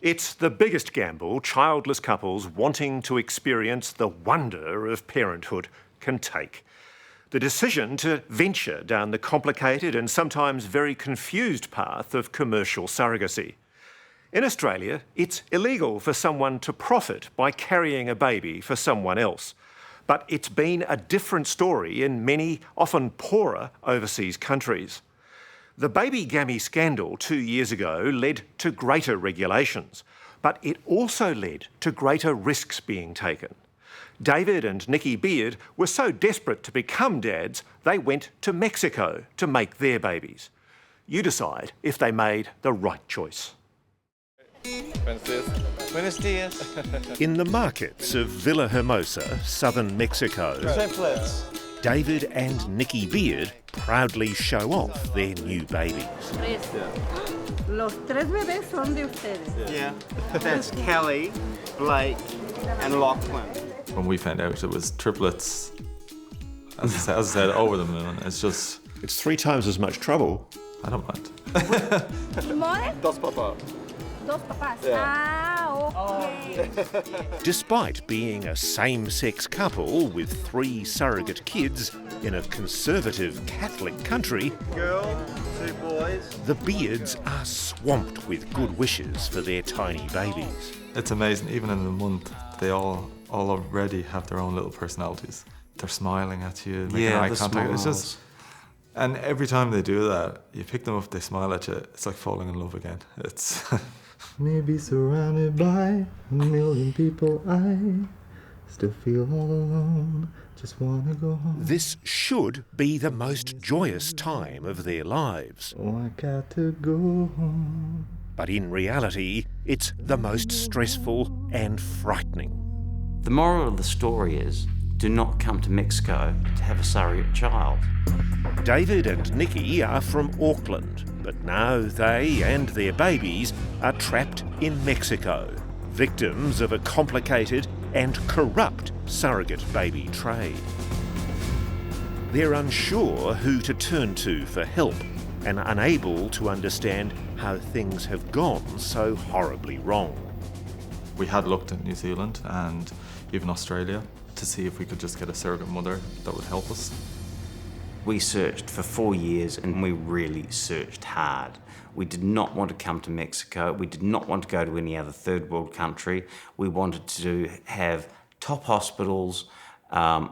It's the biggest gamble childless couples wanting to experience the wonder of parenthood can take. The decision to venture down the complicated and sometimes very confused path of commercial surrogacy. In Australia, it's illegal for someone to profit by carrying a baby for someone else. But it's been a different story in many, often poorer, overseas countries. The baby gammy scandal 2 years ago led to greater regulations, but it also led to greater risks being taken. David and Nicky Beard were so desperate to become dads, they went to Mexico to make their babies. You decide if they made the right choice. Buenos dias. In the markets of Villahermosa, southern Mexico, David and Nicky Beard proudly show off their new babies. Los tres bebés son de ustedes. Yeah, that's Kelly, Blake and Lachlan. When we found out it was triplets, as I said, over the moon. It's 3 times as much trouble. I don't mind. ¿More? Dos papás. Dos papás. Yeah. Okay. Despite being a same-sex couple with 3 surrogate kids in a conservative Catholic country, Girl, 2 boys. the Beards are swamped with good wishes for their tiny babies. It's amazing. Even in a month, they all already have their own little personalities. They're smiling at you, making eye contact. It's just, and every time they do that, you pick them up, they smile at you. It's like falling in love again. It's. Maybe surrounded by a million people, I still feel all alone. Just wanna go home. This should be the most joyous time of their lives. Oh, I got to go home. But in reality, it's the most stressful and frightening. The moral of the story is, do not come to Mexico to have a surrogate child. David and Nicky are from Auckland, but now they and their babies are trapped in Mexico, victims of a complicated and corrupt surrogate baby trade. They're unsure who to turn to for help and unable to understand how things have gone so horribly wrong. We had looked at New Zealand and even Australia to see if we could just get a surrogate mother that would help us. We searched for 4 years and we really searched hard. We did not want to come to Mexico. We did not want to go to any other third world country. We wanted to have top hospitals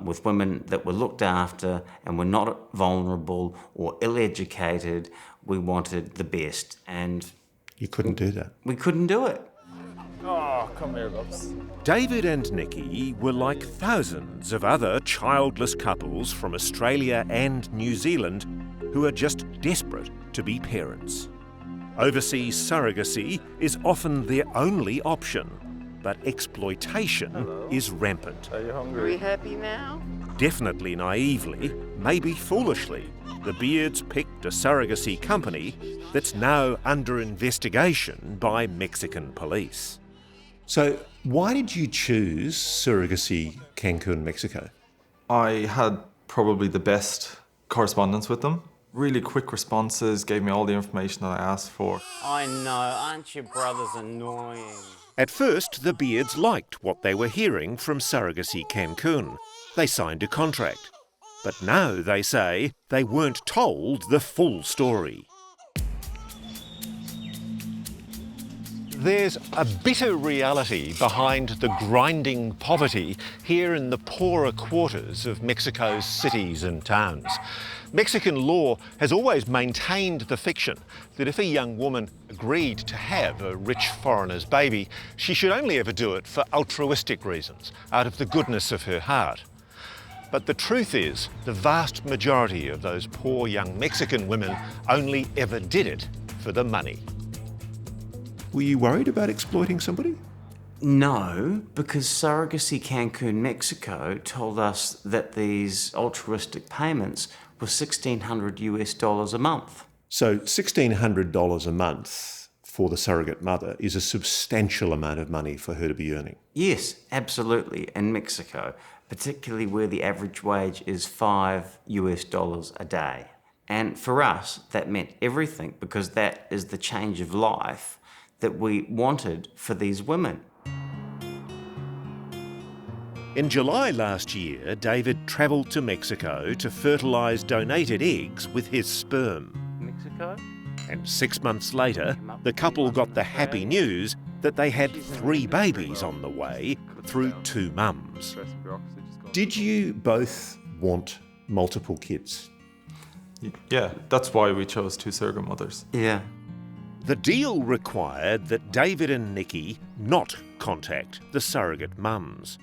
with women that were looked after and were not vulnerable or ill-educated. We wanted the best, and You couldn't do that. we couldn't do it. Oh, come here, loves. David and Nicky were like thousands of other childless couples from Australia and New Zealand who are just desperate to be parents. Overseas surrogacy is often their only option, but exploitation is rampant. Are you Are hungry? we happy now? Definitely naively, maybe foolishly, the Beards picked a surrogacy company that's now under investigation by Mexican police. So, why did you choose Surrogacy Cancun, Mexico? I had probably the best correspondence with them. Really quick responses, gave me all the information that I asked for. I know, aren't your brothers annoying? At first, the Beards liked what they were hearing from Surrogacy Cancun. They signed a contract. But now they say they weren't told the full story. There's a bitter reality behind the grinding poverty here in the poorer quarters of Mexico's cities and towns. Mexican law has always maintained the fiction that if a young woman agreed to have a rich foreigner's baby, she should only ever do it for altruistic reasons, out of the goodness of her heart. But the truth is, the vast majority of those poor young Mexican women only ever did it for the money. Were you worried about exploiting somebody? No, because Surrogacy Cancun, Mexico told us that these altruistic payments were $1,600 a month. So $1,600 a month for the surrogate mother is a substantial amount of money for her to be earning. Yes, absolutely, in Mexico, particularly where the average wage is $5 a day. And for us, that meant everything, because that is the change of life that we wanted for these women. In July last year, David travelled to Mexico to fertilise donated eggs with his sperm. Mexico? And 6 months later, the couple got the happy news that they had 3 babies on the way through 2 mums. Did you both want multiple kids? Yeah, that's why we chose 2 surrogate mothers. Yeah. The deal required that David and Nicky not contact the surrogate mums.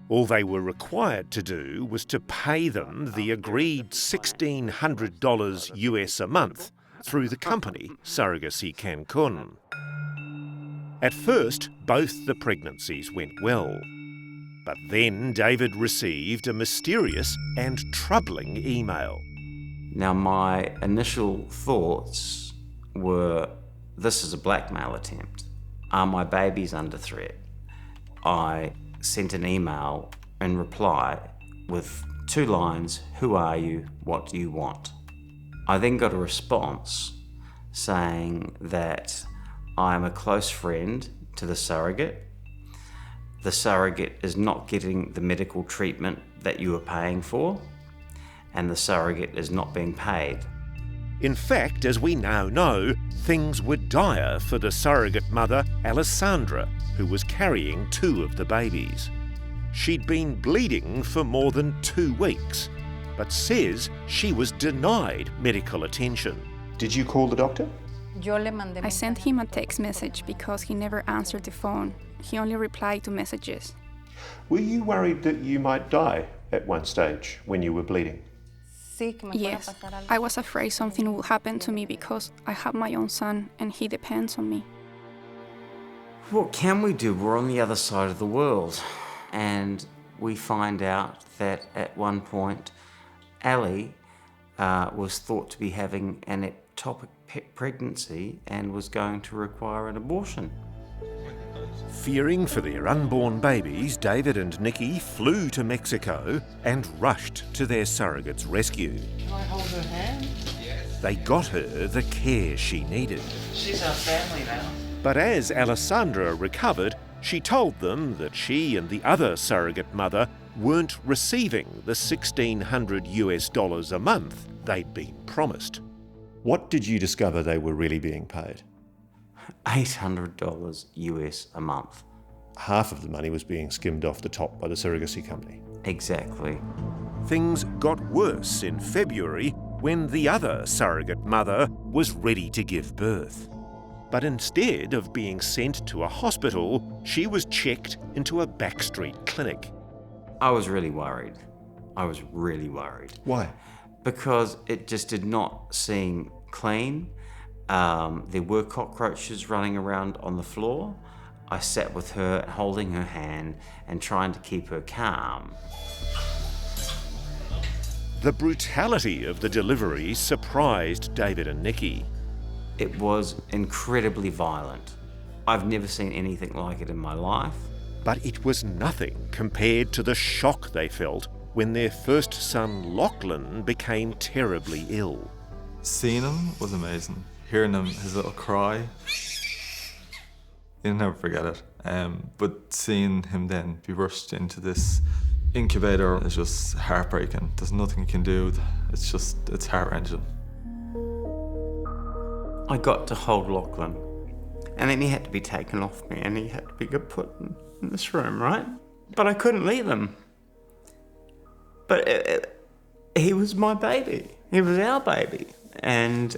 All they were required to do was to pay them the agreed $1,600 US a month through the company Surrogacy Cancun. At first, both the pregnancies went well. But then David received a mysterious and troubling email. Now, my initial thoughts were, this is a blackmail attempt. Are my babies under threat? I sent an email in reply with 2 lines, who are you, what do you want? I then got a response saying that I'm a close friend to the surrogate. The surrogate is not getting the medical treatment that you are paying for, and the surrogate is not being paid. In fact, as we now know, things were dire for the surrogate mother, Alessandra, who was carrying 2 of the babies. She'd been bleeding for more than 2 weeks, but says she was denied medical attention. Did you call the doctor? I sent him a text message because he never answered the phone. He only replied to messages. Were you worried that you might die at one stage when you were bleeding? Yes, I was afraid something would happen to me because I have my own son and he depends on me. What can we do? We're on the other side of the world. And we find out that at one point, Ali was thought to be having an ectopic pregnancy and was going to require an abortion. Fearing for their unborn babies, David and Nicky flew to Mexico and rushed to their surrogate's rescue. Can I hold her hand? Yes. They got her the care she needed. She's our family now. But as Alessandra recovered, she told them that she and the other surrogate mother weren't receiving the $1,600 US a month they'd been promised. What did you discover they were really being paid? $800 US a month. Half of the money was being skimmed off the top by the surrogacy company. Exactly. Things got worse in February when the other surrogate mother was ready to give birth. But instead of being sent to a hospital, she was checked into a backstreet clinic. I was really worried. Why? Because it just did not seem clean. There were cockroaches running around on the floor. I sat with her, holding her hand and trying to keep her calm. The brutality of the delivery surprised David and Nicky. It was incredibly violent. I've never seen anything like it in my life. But it was nothing compared to the shock they felt when their first son, Lachlan, became terribly ill. Seeing him was amazing. Hearing him, his little cry, you'll never forget it. But seeing him then be rushed into this incubator is just heartbreaking. There's nothing you can do. It's heart-wrenching. I got to hold Lachlan, and then he had to be taken off me and he had to be put in this room, right? But I couldn't leave him. But he was my baby. He was our baby. And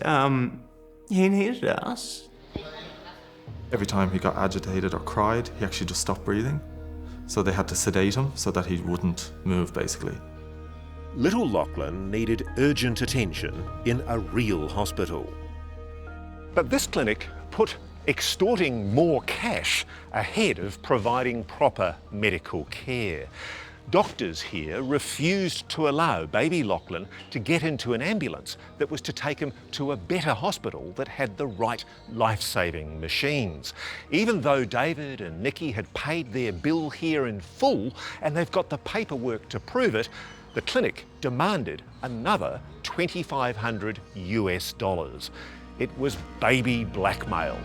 he needed us. Every time he got agitated or cried, he actually just stopped breathing. So they had to sedate him so that he wouldn't move, basically. Little Lachlan needed urgent attention in a real hospital. But this clinic put extorting more cash ahead of providing proper medical care. Doctors here refused to allow baby Lachlan to get into an ambulance that was to take him to a better hospital that had the right life-saving machines. Even though David and Nicky had paid their bill here in full and they've got the paperwork to prove it, the clinic demanded another $2,500 US. It was baby blackmail.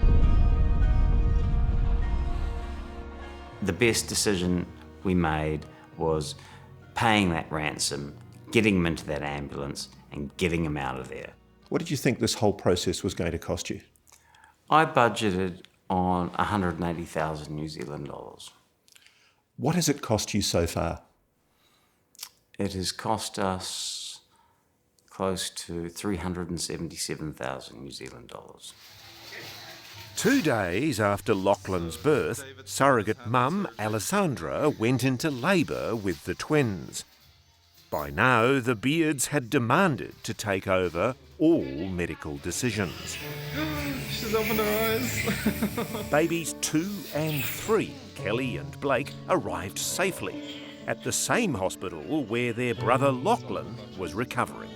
The best decision we made was paying that ransom, getting him into that ambulance and getting him out of there. What did you think this whole process was going to cost you? I budgeted on 180,000 New Zealand dollars. What has it cost you so far? It has cost us close to 377,000 New Zealand dollars. 2 days after Lachlan's birth, surrogate mum Alessandra went into labour with the twins. By now, the Beards had demanded to take over all medical decisions. She's opened her eyes. Babies 2 and 3, Kelly and Blake, arrived safely at the same hospital where their brother Lachlan was recovering.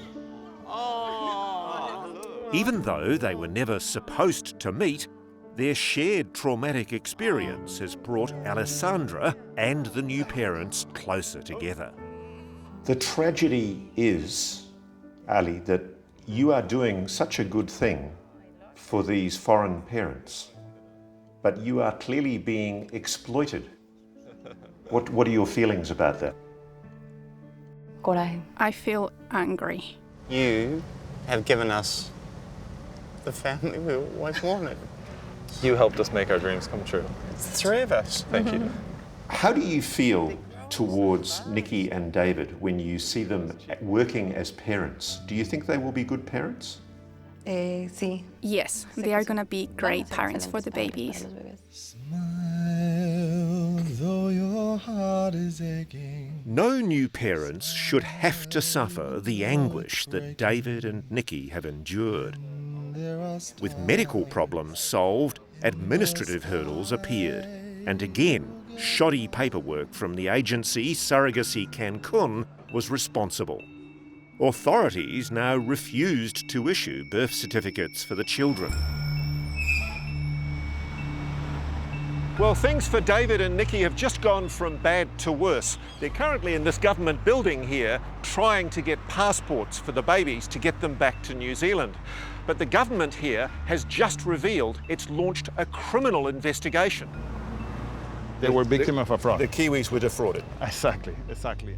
Even though they were never supposed to meet, their shared traumatic experience has brought Alessandra and the new parents closer together. The tragedy is, Ali, that you are doing such a good thing for these foreign parents, but you are clearly being exploited. What are your feelings about that? I feel angry. You have given us the family we always wanted. You helped us make our dreams come true. It's the three of us. Thank you. How do you feel towards Nicky and David when you see them working as parents? Do you think they will be good parents? Yes, they are going to be great parents for the babies. Smile, though your heart is aching. No new parents should have to suffer the anguish that David and Nicky have endured. With medical problems solved, administrative hurdles appeared, and again, shoddy paperwork from the agency Surrogacy Cancun was responsible. Authorities now refused to issue birth certificates for the children. Well, things for David and Nicky have just gone from bad to worse. They're currently in this government building here trying to get passports for the babies to get them back to New Zealand. But the government here has just revealed it's launched a criminal investigation. They were victim of a fraud. The Kiwis were defrauded. Exactly.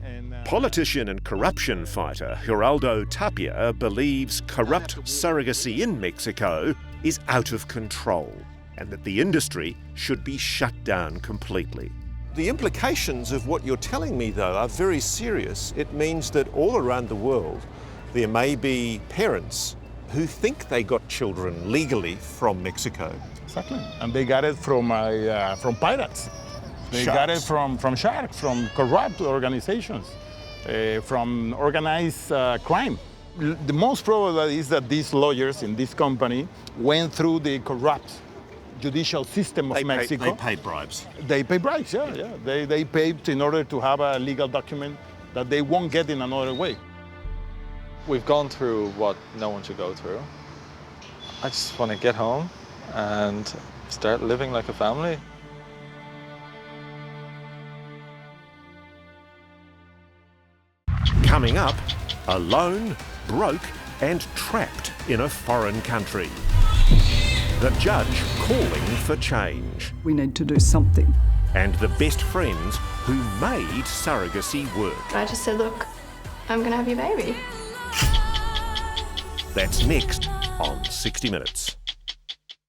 And Politician and corruption fighter Geraldo Tapia believes corrupt surrogacy in Mexico is out of control and that the industry should be shut down completely. The implications of what you're telling me, though, are very serious. It means that all around the world there may be parents who think they got children legally from Mexico. exactly, and they got it from pirates. They got it from sharks, from corrupt organizations, from organized crime. The most probable is that these lawyers in this company went through the corrupt judicial system of Mexico. They paid bribes. They pay bribes, yeah. They paid in order to have a legal document that they won't get in another way. We've gone through what no one should go through. I just want to get home and start living like a family. Coming up, alone, broke and trapped in a foreign country. The judge calling for change. We need to do something. And the best friends who made surrogacy work. I just said, look, I'm going to have your baby. That's next on 60 Minutes.